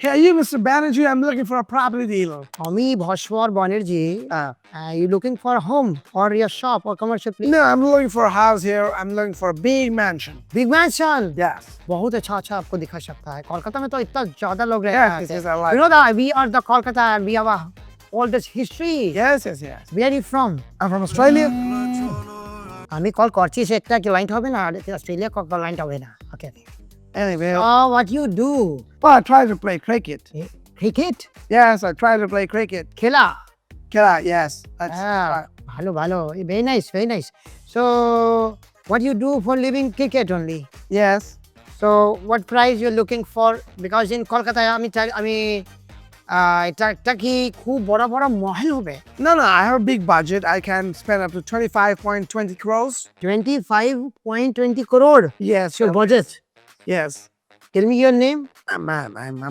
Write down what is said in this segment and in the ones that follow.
Hey, you, Mr. Banerjee, I'm looking for a property dealer. আমি ভস্বর Banerjee. You looking for a home or your shop or commercial place? No, I'm looking for a house here. I'm looking for a big mansion. Big mansion. Yes. बहुत अच्छा अच्छा आपको दिखा सकता है। कोलकाता में तो इतना ज्यादा लोग रहते Yes, हैं। yes, I like You know that we are the Kolkata and we have all this history. Yes, yes, yes. Where are you from? I'm from Australia. আমি কল করছি সে একটা ক্লায়েন্ট হবে না আর অস্ট্রেলিয়া ক্লায়েন্ট হবে না। ওকে। Anyway, What you do? well, I try to play cricket. Cricket? Yes, I try to play cricket. খেলা? Yes. That's right. ভালো ভালো। Very nice, very nice. So, what you do for living cricket only? Yes. So, what price you're looking for? Because in Kolkata, আমি এটা একটা কি খুব বড় বড় মহল হবে? No, I have a big budget. I can spend up to 25.20 crores. 25.20 crore. Yes. Your budget. Yes. Tell me your name.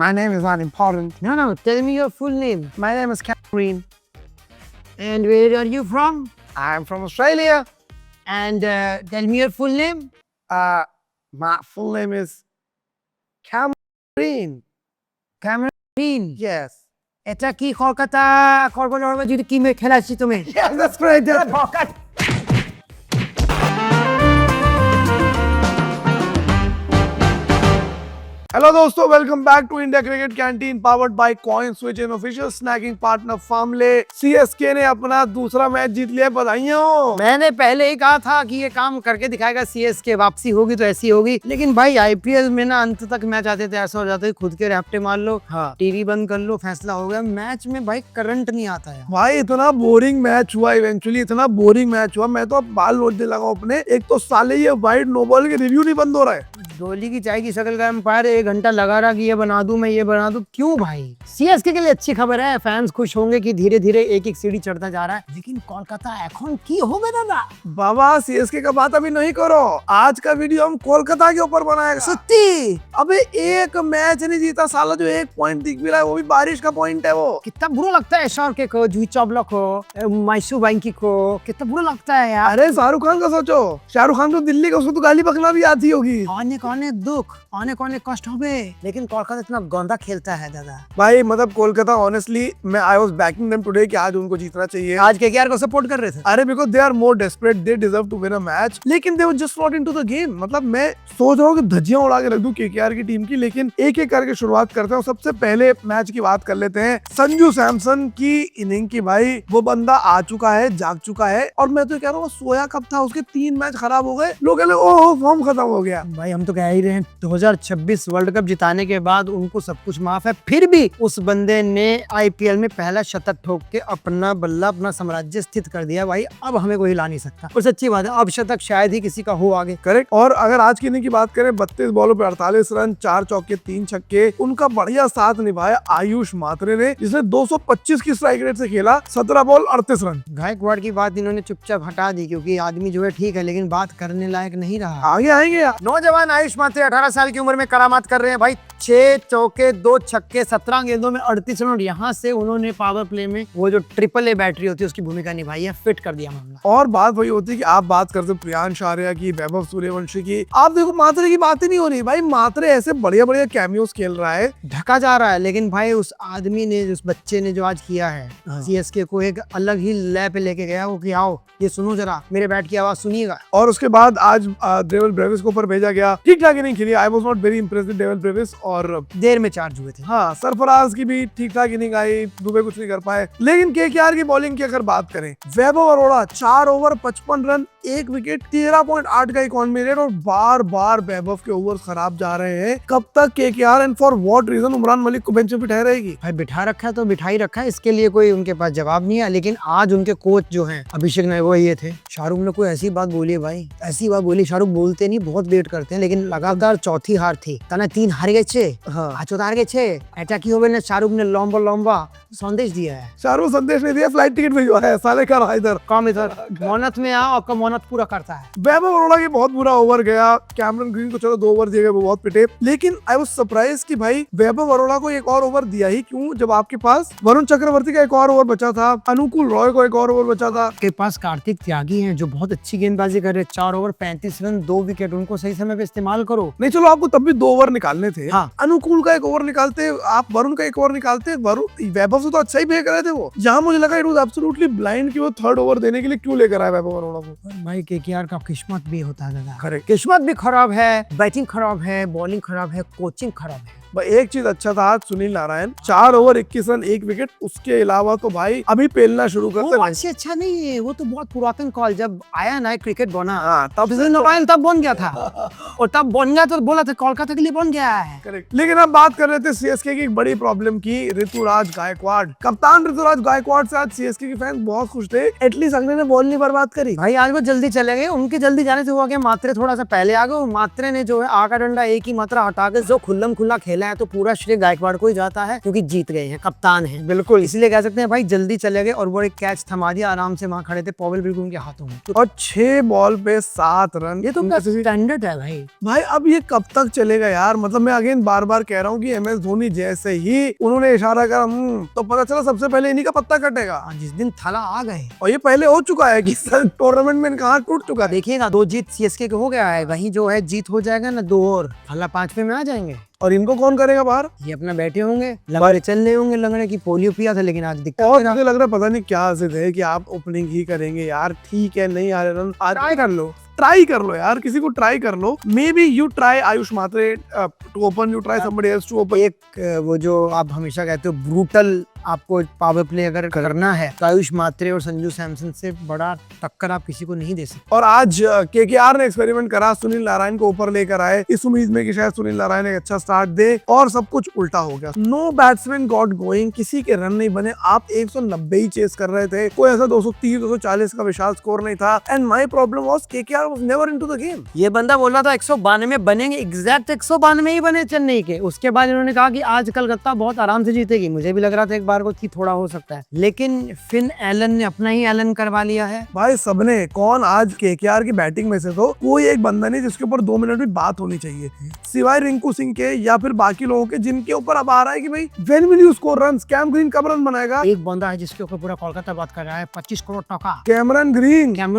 My name is not important. No, tell me your full name. My name is Cameron. And where are you from? I'm from Australia. And tell me your full name. My full name is Cameron. Cameron. Yes. এটা কি কলকাতা করবো যদি কি খেলাচ্ছি তুমি? Yes, that's great. That's hello दोस्तों, welcome back to India cricket canteen powered by coin switch and official snacking partner Farmley. CSK ने अपना दूसरा मैच जीत लिया, बधाइयां हो। मैंने पहले ही कहा था कि ये काम करके दिखाएगा सीएसके, वापसी होगी तो ऐसी होगी। लेकिन भाई आईपीएल में ना अंत तक मैच आते थे ऐसा हो जाता है खुद के रैप्टे मार लो, टीवी बंद कर लो, फैसला हो गया। मैच में भाई करंट नहीं आता है भाई। इतना बोरिंग मैच हुआ, इवेंचुअली इतना बोरिंग मैच हुआ, मैं तो अब बाल नोचने लगा अपने। एक तो साले ये वाइड नो बॉल के रिव्यू नहीं बंद हो रहा है। डोली की चाय की शक्ल का एम्पायर 1 घंटा लगा रहा कि ये बना दूं मैं, ये बना दूं। क्यों भाई? सीएसके के लिए अच्छी खबर है, फैंस खुश होंगे कि धीरे धीरे एक एक सीढ़ी चढ़ता जा रहा है। लेकिन कोलकाता এখন কি হবে দাদা? बाबा सीएसके का बात अभी नहीं करो, आज का वीडियो हम कोलकाता के ऊपर बनाएगा। सच्ची? अबे एक मैच नहीं जीता साला, जो 1 पॉइंट दिख भी रहा है वो भी बारिश का पॉइंट है। वो कितना बुरा लगता है शाहरुख को, जूही चावला को, माइसू बैंकी को, कितना बुरा लगता है यार। अरे शाहरुख खान का सोचो, शाहरुख खान तो दिल्ली का, उसको तो गाली बकना भी आती होगी। अनेक दुख, अनेक कष्ट होबे, लेकिन कोलकाता इतना गंदा खेलता है दादा। भाई मतलब कोलकाता ऑनेस्टली मैं I was banking them today कि आज उनको जीतना चाहिए। आज केकेआर को सपोर्ट कर रहे थे। अरे because they are more desperate, they deserve to win a match, लेकिन they were just not into the game. मतलब मैं सोच रहा हूँ कि धज्जियां उड़ा के रख दूं केकेआर की टीम की, लेकिन एक एक करके शुरुआत करते हैं। सबसे पहले मैच की बात कर लेते हैं संजू सैमसन की इनिंग की। भाई वो बंदा आ चुका है, जाग चुका है, और मैं तो कह रहा हूँ सोया कब था, उसके 3 मैच खराब हो गए, लोग कह रहे ओह फॉर्म खत्म हो गया। भाई हम तो कह ही रहे हैं 2026 वर्ल्ड कप जिताने के बाद उनको सब कुछ माफ है, फिर भी उस बंदे ने आईपीएल में पहला शतक ठोक के अपना बल्ला, अपना साम्राज्य स्थित कर दिया। भाई अब हमें कोई हिला नहीं सकता, और सच्ची बात है अब शतक शायद ही किसी का हो आगे। करेक्ट। और अगर आज की इनिंग की बात करें, 32 बॉलों पे 48 रन, 4 चौके 3 छक्के, उनका बढ़िया साथ निभाया आयुष मात्रे ने, जिसने 225 की स्ट्राइक रेट से खेला, 17 बॉल 38 रन। गायकवाड़ की बात इन्होंने चुपचाप हटा दी, क्योंकि आदमी जो है ठीक है लेकिन बात करने लायक नहीं रहा। आगे आएंगे यार। नौजवान आयुष मात्रे 18 साल की उम्र में करामात कर रहे हैं भाई। 6 चौके 2 छक्के 17 गेंदों में 38 रन। यहाँ से उन्होंने पावर प्ले में वो जो ट्रिपल ए बैटरी होती है उसकी भूमिका निभाई है, फिट कर दिया मामला। और बात वही होती है कि आप बात करते प्रियांश आर्या की, वैभव सूर्यवंशी की, आप देखो मात्रे की बात ही नहीं हो रही। भाई मात्रे ऐसे बढ़िया बढ़िया कैमियोस खेल रहा है, ढका जा रहा है, लेकिन भाई उस आदमी ने, उस बच्चे ने जो आज किया है सीएसके को एक अलग ही लय पे लेके गया। वो कि आओ ये सुनो जरा, मेरे बैट की आवाज सुनिएगा। और उसके बाद आज डेविल ब्रेविस को ऊपर भेजा गया, ठीक ठाक इनिंग खेली। I was not very impressed with devil Brevis, और देर में चार्ज हुए थे। हाँ, सरफराज की भी ठीक ठाक इनिंग आई, दुबे कुछ नहीं कर पाए। लेकिन केकेआर की बॉलिंग की अगर बात करें, वैभव अरोड़ा 4 ओवर 55 रन, 1 विकेट, 13.8 का इकॉनमी रेट, और बार बार वैभव के ओवर खराब जा रहे हैं। कब तक KKR and for what reason Umran Malik को बेंच पे बिठाई रहेगी? भाई बिठा रखा है तो बिठा ही रखा है, इसके लिए कोई उनके पास जवाब नहीं है। लेकिन आज उनके कोच जो हैं अभिषेक ने, वो ये थे, शाहरुख ने कोई ऐसी बात बोली है भाई, ऐसी बात बोली। शाहरुख बोलते नहीं, बहुत वेट करते हैं, लेकिन लगातार चौथी हार थी। तना 3 हार गए छे, चौथा हार गए छे, ऐसा की होवे ने शाहरुख ने लंबा लंबा संदेश दिया है। शाहरुख संदेश नहीं दिया, फ्लाइट टिकट भिजवाया है, साले का इधर काम इधर मोहनत में आओ, आपका मोहनत पूरा करता है। वैभव अरोड़ा की बहुत बुरा ओवर गया। कैमरन ग्रीन को चलो 2 ओवर दिए गए, वो बहुत पिटे, लेकिन आई वाज सरप्राइज कि भाई वैभव अरोड़ा को एक और ओवर दिया ही क्यों, जब आपके पास वरुण चक्रवर्ती का एक और ओवर बचा था, अनुकूल रॉय को एक और ओवर बचा था, आपके पास कार्तिक त्यागी हैं जो बहुत अच्छी गेंदबाजी कर रहे हैं। 4 ओवर 35 रन, 2 विकेट, उनको सही समय पे इस्तेमाल करो। नहीं चलो आपको तब भी 2 ओवर निकालने थे, हाँ। अनुकूल का एक ओवर निकालते, आप वरुण का एक ओवर निकालते, वरुण वैभव से तो अच्छा ही फेंक रहे थे वो। जहां मुझे लगा इट वाज एब्सोल्युटली ब्लाइंड कि वो थर्ड ओवर देने के लिए क्यों लेकर आया वैभव अरोड़ा को। भाई केकेआर का किस्मत भी होता है दादा, करेक्ट। किस्मत भी खराब है, बैटिंग खराब है, बॉलिंग खराब है, कोचिंग खराब है। भाई एक चीज अच्छा था आज Sunil Narayan, 4 over 21 run 1 wicket, उसके अलावा तो भाई अभी पेलना शुरू करते वो आज से अच्छा नहीं है, वो तो बहुत पुरातन कॉल जब आया ना क्रिकेट बना, हाँ तब सुनील नारायण तब बन गया था और तब बन गया तो बोला था कोलकाता के लिए बन गया है। करेक्ट। लेकिन अब बात कर रहे थे सीएसके की एक बड़ी प्रॉब्लम की, ऋतुराज गायकवाड़। कप्तान ऋतुराज गायकवाड़ से आज सीएसके के फैंस बहुत खुश थे, एटलीस्ट अगले ने बॉल नहीं बर्बाद करी। भाई आज वो जल्दी चले गए, उनके जल्दी जाने से हुआ कि मात्रे थोड़ा सा पहले आ गए, मात्रे ने जो है आका डंडा एक ही मात्रा हटा के जो खुल्लम खुल्ला खेला है, तो पूरा श्रेय गायकवाड़ को ही जाता है क्योंकि जीत गए हैं, कप्तान हैं। बिल्कुल, इसलिए कह सकते हैं भाई जल्दी चले गए और वो एक कैच थमा दिया, आराम से वहां खड़े थे, पॉवेल बिल्कुल उनके हाथों में। और 6 बॉल पे 7 रन, ये तो स्टैंडर्ड है भाई। भाई अब ये कब तक चलेगा यार? मतलब मैं अगेन बार बार कह रहा हूँ कि एमएस धोनी जैसे ही उन्होंने इशारा करा तो पता चला सबसे पहले इन्हीं का पत्ता कटेगा। जिस दिन थाला आ गए, और ये पहले हो चुका है कि टूर्नामेंट में कहाँ टूट चुका है। देखिएगा 2 जीत सीएसके के हो गया है, वहीं जो है जीत हो जाएगा ना 2 और थाला 5वें में आ जाएंगे। और इनको कौन करेगा बाहर? ये अपना बैठे होंगे, लंगड़े चल रहे होंगे, लंगड़े की पोलियो पिया था लेकिन आज दिक्कत और मुझे लग रहा है पता नहीं क्या जिद है कि आप ओपनिंग ही करेंगे यार। ठीक है, नहीं आ रहे रन, ट्राई कर लो, ट्राई कर लो यार, किसी को ट्राई कर लो। Maybe you try Ayush Mhatre to open, you try somebody else to open. एक वो जो आप हमेशा कहते हो ब्रूटल आपको पावर प्ले अगर करना है तो आयुष मात्रे और संजू सैमसन से बड़ा टक्कर आप किसी को नहीं दे सकते। और आज केकेआर ने एक्सपेरिमेंट करा, सुनील नारायण को ऊपर लेकर आए इस उम्मीद में कि शायद सुनील नारायण एक अच्छा स्टार्ट दे, और सब कुछ उल्टा हो गया। नो बैट्समैन गॉट गोइंग, किसी के रन नहीं बने। आप 190 ही चेस कर रहे थे, कोई ऐसा 230 240 का विशाल स्कोर नहीं था। And my problem was KKR was never into the game. ये बंदा बोल रहा था 192 बनेंगे, एग्जैक्ट 192 ही बने चेन्नई के। उसके बाद इन्होंने कहा कि आज कलकत्ता बहुत आराम से जीतेगी। मुझे भी लग रहा था एक बार को कि थोड़ा हो सकता है, लेकिन फिन एलन ने अपना ही एलन करवा लिया है। भाई सबने, कौन आज केकेआर की बैटिंग में से तो कोई एक बंदा नहीं जिसके ऊपर 2 मिनट भी बात होनी चाहिए, सिवाय रिंकू सिंह के या फिर बाकी लोगों के, जिनके ऊपर अब आ रहा है कि भाई when will you score runs, Cam Green कब रन बनाएगा। एक बंदा है जिसके ऊपर पूरा कोलकाता बात कर रहा है, 25 करोड़ टका कैमरन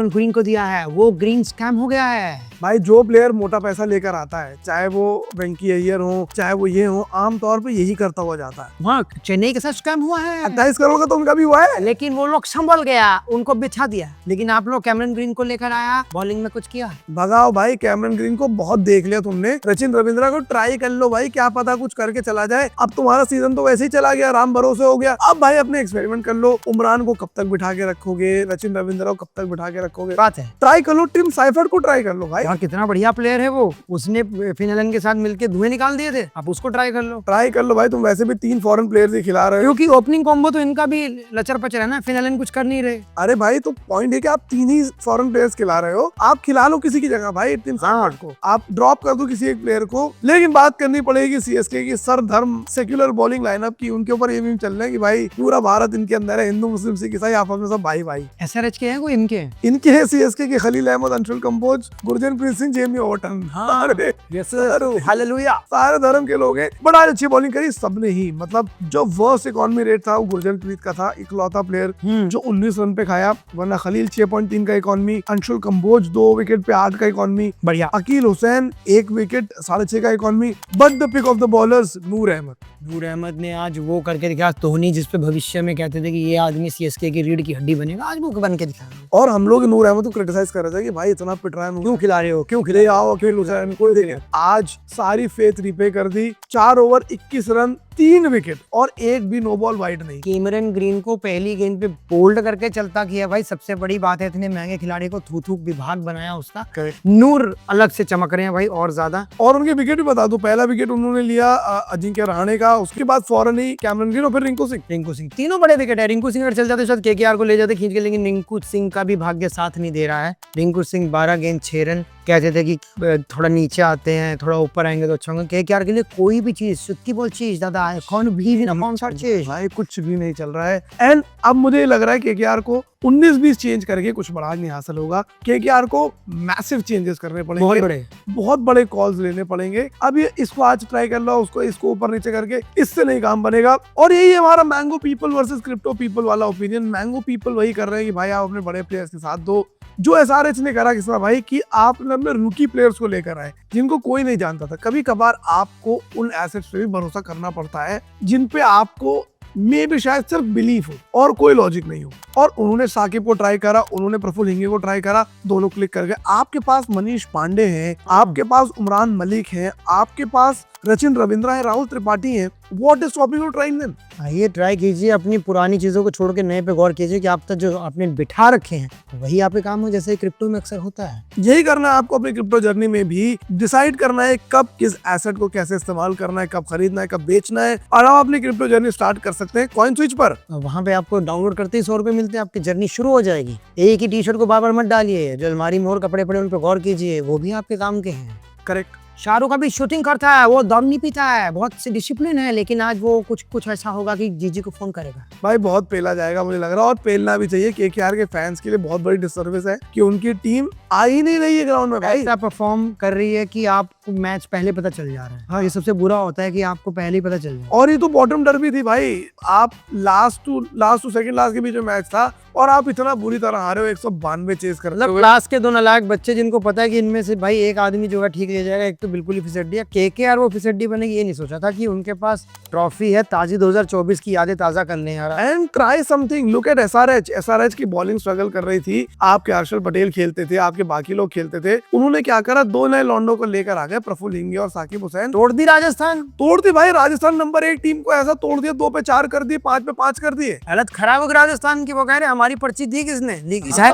ग्रीन को दिया है, वो ग्रीन स्कैम हो गया है। भाई जो प्लेयर मोटा पैसा लेकर आता है, चाहे वो वेंकी अय्यर हो, चाहे वो ये हो, आमतौर पे यही करता हुआ जाता है। वहाँ चेन्नई के साथ स्कैम हुआ है, 28 करोड़ का तो उनका भी हुआ है, लेकिन वो लोग संभल गया, उनको बिछा दिया। लेकिन आप लोग कैमरन ग्रीन को लेकर आया, बॉलिंग में कुछ किया, भगाओ भाई। कैमरन ग्रीन को बहुत देख लिया तुमने, सचिन रविंद्रा को ट्राई कर लो भाई, क्या पता कुछ करके चला जाए। अब तुम्हारा सीजन तो वैसे ही चला गया, राम भरोसे हो गया। अब भाई अपने एक्सपेरिमेंट कर लो। उमरान को कब तक बिठा के रखोगे, सचिन रविंद्रा को कब तक बिठा के रखोगे? बात है, ट्राई कर लो, टिम साइफर्ट को ट्राई कर लो भाई। यार कितना बढ़िया प्लेयर है वो, उसने फिन एलन के साथ मिलके धुएं निकाल दिए थे। आप उसको ट्राई कर लो, ट्राई कर लो भाई। तुम वैसे भी 3 फॉरेन प्लेयर्स ही खिला रहे हो, क्योंकि ओपनिंग कॉम्बो तो इनका भी लचर पचर है ना, फिन एलन कुछ कर नहीं रहे। अरे भाई तो पॉइंट है कि आप 3 ही फॉरेन प्लेयर्स खिला रहे हो, आप खिला लो किसी की जगह भाई। टिम साइफर्ट को आप ड्रॉप कर दो किसी एक प्लेयर को। लेकिन बात करनी पड़ेगी सीएसके की सरधर्म सेक्युलर बॉलिंग लाइनअप की। उनके ऊपर ये भी चल रहा है कि भाई पूरा भारत इनके अंदर है, हिंदू मुस्लिम सिख ईसाई आपस में सब भाई भाई। एसआरएच के हैं कोई इनके है सीएसके के खलील अहमद, अंशुल कंबोज, गुरजनप्रीत सिंह, जेमी ओवटन। अरे हालेलुया, सारे धर्म के लोग हैं। बड़ा अच्छी बॉलिंग करी सबने ही। मतलब जो वर्स्ट इकॉनमी रेट था वो गुरजनप्रीत का था, इकलौता प्लेयर जो 19 रन पे खाया, वरना खलील 6.3 का इकॉनमी, अंशुल कंबोज 2 विकेट पे 8 का इकॉनमी, बढ़िया। अकील हुसैन 1 विकेट 6.5 का economy. But the pick of the bowlers Noor Ahmad ने आज वो करके दिखा, धोनी जिस पे भविष्य में कहते थे कि ये आदमी सीएसके की रीढ़ की हड्डी बनेगा, आज वो बन के दिखा। और हम लोग नूर अहमद को क्रिटिसाइज कर रहे थे कि भाई इतना पिट रहा है, क्यों खिला रहे हो, क्यों खिले आओ अकील हुसैन कोई देने। आज सारी फेथ रिपे कर दी। 4 ओवर 21 रन, 3 विकेट और एक भी नो बॉल वाइड नहीं। कैमरन ग्रीन को पहली गेंद पे बोल्ड करके चलता किया भाई, सबसे बड़ी बात है इतने महंगे खिलाड़ी को थू थू विभाग बनाया उसका। नूर अलग से चमक रहे हैं भाई और ज्यादा। और उनके विकेट भी बता दो, पहला विकेट उन्होंने लिया अजिंक्य रहाणे का, उसके बाद फौरन ही कैमरन ग्रीन और फिर रिंकू सिंह। तीनों बड़े विकेट है। रिंकू सिंह अगर चल जाते शायद केकेआर को ले जाते खींच के, लेकिन रिंकू सिंह का भी भाग्य साथ नहीं दे रहा है। रिंकू सिंह 12 गेंद 6 रन, कहते थे कि थोड़ा नीचे आते हैं, थोड़ा ऊपर आएंगे तो अच्छा होगा। केकेआर के लिए कोई भी चीज, सुत्ती बॉल चीज दादा है, कौन सा चीज भाई कुछ भी नहीं चल रहा है। एंड अब मुझे लग रहा है केकेआर को 19-20 चेंज करके कुछ बड़ा नहीं हासिल होगा। केकेआर को मैसिव चेंजेस करने पड़ेंगे, बहुत बड़े कॉल्स लेने पड़ेंगे। अब ये इसको आज ट्राई कर लो, उसको इसको ऊपर नीचे करके, इससे नहीं काम बनेगा। और यही हमारा mango people versus crypto people वाला ओपिनियन। मैंगो पीपल वही कर रहे हैं कि भाई आप अपने बड़े प्लेयर्स के साथ दो, जो एसआरएच ने करा किसना भाई कि आपने अपने रूकी प्लेयर्स को लेकर आए जिनको कोई नहीं जानता था। कभी कभार आपको उन एसेट्स पे भी भरोसा करना पड़ता है जिन पे आपको मे भी शायद सिर्फ बिलीफ हो और कोई लॉजिक नहीं हो। और उन्होंने साकिब को ट्राई करा, उन्होंने प्रफुल्ल हिंगे को ट्राई करा, दोनों क्लिक कर गए। आपके पास मनीष पांडे हैं, आपके पास उमरान मलिक हैं, आपके पास रचिन रविंद्रा है, राहुल त्रिपाठी है। What is stopping you trying them? आइए ट्राई कीजिए, अपनी पुरानी चीजों को छोड़ के नए पे गौर कीजिए कि आप तक जो आपने बिठा रखे हैं वही आपके काम हो, जैसे क्रिप्टो में अक्सर होता है। यही करना है आपको अपनी क्रिप्टो जर्नी में भी। डिसाइड करना है कब किस एसेट को कैसे इस्तेमाल करना है, कब खरीदना है, कब बेचना है, और आप अपनी क्रिप्टो जर्नी स्टार्ट कर सकते हैं कॉइन स्विच पर। वहाँ पे आपको डाउनलोड करते ही 100 रुपए मिलते हैं, आपकी जर्नी शुरू हो जाएगी। एक ही टी शर्ट को बार बार मत डालिए, जो अलमारी में और कपड़े पड़े उन पे गौर कीजिए, वो भी आपके काम के हैं। करेक्ट। शाहरुख अभी शूटिंग करता है, वो दम नहीं पीता है, बहुत से डिसिप्लिन है, लेकिन आज वो कुछ ऐसा होगा कि जीजी को फोन करेगा। भाई बहुत पेला जाएगा मुझे लग रहा है, और पेलना भी चाहिए। केकेआर के फैंस के लिए बहुत बड़ी डिसर्विस है कि उनकी टीम आ ही नहीं रही है ग्राउंड में भाई। ऐसा परफॉर्म कर रही है कि आपको मैच पहले पता चल जा रहा है। हाँ, ये सबसे बुरा होता है कि आपको पहले ही पता चल जाए। और ये तो बॉटम डर्बी थी भाई, आप लास्ट टू सेकंड लास्ट के बीच में मैच था और आप इतना बुरी तरह हारे हो, 192 चेज कर मतलब क्लास के 2 नालायक बच्चे जिनको पता है कि इनमें से भाई एक आदमी जो है ठीक ले जाएगा, एक तो बिल्कुल ही फिसड्डी है। केकेआर वो फिसड्डी बनेगी ये नहीं सोचा था कि उनके पास ट्रॉफी है, ताजी 2024 की यादें ताजा करने आ रहा है। And try something, look at SRH की बॉलिंग स्ट्रगल कर रही थी, आपके हर्षल पटेल खेलते थे, आपके बाकी लोग खेलते थे। उन्होंने क्या करा, 2 नए लॉन्डो को लेकर आ गए, प्रफुल्ल हिंगे और साकिब हुसैन। तोड़ दी राजस्थान, तोड़ दी भाई राजस्थान नंबर 1 टीम को, ऐसा तोड़ दिया, 2 पे 4 कर दिए, 5 पे 5 कर दिए। हालत खराब हो गई राजस्थान की। वो कह रहे हमारी पर्ची दी किसने? लीकेज है,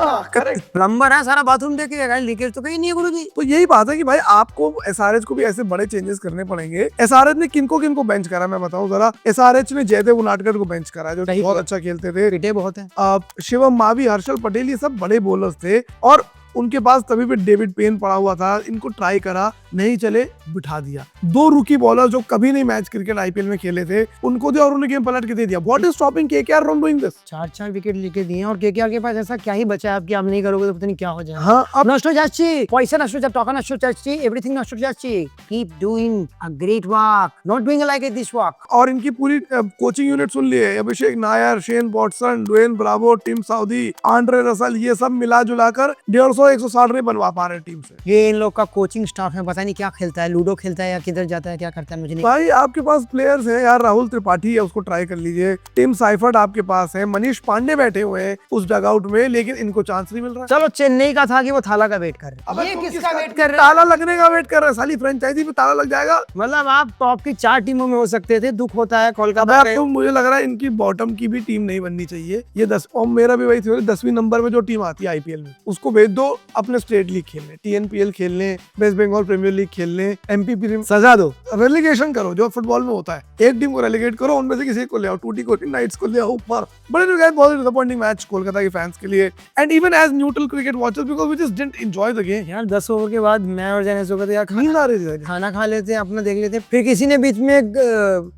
प्लम्बर है, सारा बाथरूम देखे, लीकेज तो कहीं नहीं है गुरुजी। तो यही बात है कि भाई आपको एसआरएच को भी ऐसे बड़े चेंजेस करने पड़ेंगे। एसआरएच ने किनको बेंच करा मैं बताऊं जरा। एसआरएच ने जयदेव उनाडकर को बेंच करा जो बहुत अच्छा खेलते थे, पिटे बहुत है। शिवम मावी, हर्षल पटेल, ये सब बड़े बॉलर्स थे और उनके पास तभी भी डेविड पेन पड़ा हुआ था। इनको ट्राई करा, नहीं चले, बिठा दिया। 2 रूकी बॉलर जो कभी नहीं मैच क्रिकेट आईपीएल में खेले थे उनको दिया और उन्होंने गेम पलट के दे दिया। What is stopping KKR from doing this? 4 wicket लेके दिए और केकेआर के पास ऐसा क्या ही बचा है आपकी, आप नहीं करोगे तो पता नहीं क्या हो जाएगा। हाँ, अब নষ্ট যাচ্ছে, পয়সা নষ্ট যাচ্ছে, টাকা নষ্ট যাচ্ছে, এভরিথিং নষ্ট যাচ্ছে। Keep doing a great work, not doing like this work. और इनकी पूरी कोचिंग यूनिट सुन लिए, Abhishek Nayar, Shane Watson, Dwayne Bravo, Tim Southee, Andre Russell, ये सब मिला जुलाकर 150-160 रन बनवा पा रहे टीम से। ये इन लोग का कोचिंग स्टाफ है, पता नहीं क्या खेलता है, लूडो खेलता है या किधर जाता है, क्या करता है मुझे नहीं। भाई आपके पास प्लेयर्स हैं यार, राहुल त्रिपाठी है, उसको ट्राई कर लीजिए। टिम साइफर्ट आपके पास है, मनीष पांडे बैठे हुए हैं उस डगआउट में, लेकिन इनको चांस नहीं मिल रहा। चलो चेन्नई का था कि वो थाला का वेट कर रहे अबे हैं, तुम ये किसका किसका वेट कर रहे हैं? ताला लगने का वेट कर रहे हैं, साली फ्रेंचाइजी पे ताला लग जाएगा। मतलब आप टॉप की 4 टीमों में हो सकते थे, दुख होता है। अब कोलकाता अब तो मुझे लग रहा है इनकी बॉटम की भी टीम नहीं बननी चाहिए। ये 10 और मेरा भी वही थी, 10वीं नंबर में जो टीम आती है आईपीएल में उसको भेज दो अपने स्टेट लीग खेलने, टीएनपीएल खेलने, वेस्ट बंगाल प्रीमियर लीग खेलने, एमपी प्रीमियर, सजा दो, रेलीगेशन करो जो फुटबॉल में होता है। एक टीम को रेलीगेट करो, उनमें से किसी को ले आओ, टूटी कोटी नाइट्स को ले आओ ऊपर। बड़े बहुत डिसअपॉइंटिंग मैच कोलकाता के फैंस के लिए, and even as neutral cricket watchers because we just didn't enjoy the game. यार 10 ओवर के बाद मैं और जैनेस को यार नींद आ रही थी। खाना खा लेते हैं, अपना देख लेते हैं। फिर किसी ने बीच में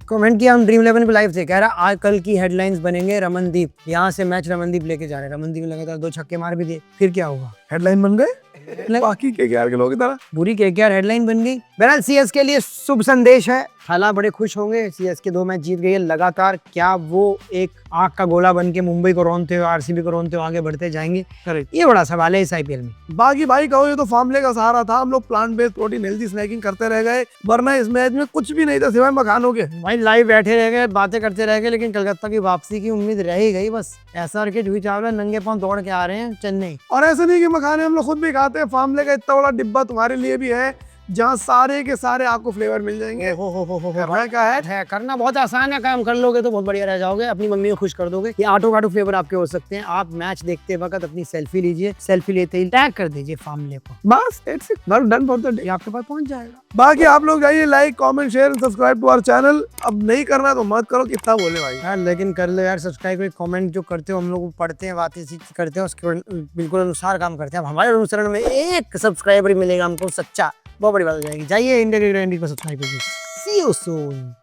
कमेंट किया, हम ड्रीम 11 पे लाइव थे, कह रहा आज कल की हेडलाइंस बनेंगे रमनदीप, यहाँ से मैच रमनदीप लेके जा रहे हैं। रमनदीप ने लगातार 2 छक्के मार भी दिए, फिर क्या हुआ? हेडलाइन बन गए बाकी केकेआर के लोगों की तरह। बुरी केकेआर हेडलाइन बन गई। बहरहाल सीएस के लिए शुभ संदेश है, हालांकि बड़े खुश होंगे, सीएस के 2 मैच जीत गई है लगातार। क्या वो एक आग का गोला बन के मुंबई को रोनते हुए, आरसीबी को रोनते हुए आगे बढ़ते जाएंगे? करेक्ट, ये बड़ा सवाल है इस आईपीएल में। बाकी भाई कहो ये तो फार्मूले का सहारा था, हम लोग plant based protein healthy snacking करते रह गए, वरना इस मैच में कुछ भी नहीं था सिवाय मखानों के। भाई लाइव बैठे रह गए, बातें करते रह गए, लेकिन कलकत्ता की वापसी की उम्मीद रह ही गई। बस एसआर के जूही चावला नंगे पांव दौड़ के आ रहे हैं चेन्नई। और ऐसे नहीं कि मखाने हम लोग खुद भी खाते हैं, फार्मूले का इतना बड़ा डिब्बा तुम्हारे लिए भी है जहाँ सारे के सारे आपको फ्लेवर मिल जाएंगे। हो करना क्या है, करना बहुत आसान है, काम कर लोगे तो बहुत बढ़िया रह जाओगे, अपनी मम्मी को खुश कर दोगे। ये आटो काटो फ्लेवर आपके हो सकते हैं। आप मैच देखते वक्त अपनी सेल्फी लीजिए, सेल्फी लेते ही टैग कर दीजिए फार्मूले को, बस it's it, done for the day, आपके पास पहुंच जाएगा। बाकी आप लोग जाइए like comment share subscribe to our channel. अब नहीं करना तो मत करो, कितना बोले भाई यार, लेकिन कर लो यार सब्सक्राइब। कमेंट जो करते हो हम लोग पढ़ते हैं, बातें करते हैं, उसके बिल्कुल अनुसार काम करते हैं। अब हमारे अनुसरण में 1 सब्सक्राइबर मिलेगा हमको, सच्चा, बहुत बड़ी बात हो जाएगी। जाइए इंडिया क्रिकेट को सब्सक्राइब कीजिए। सी यू सून।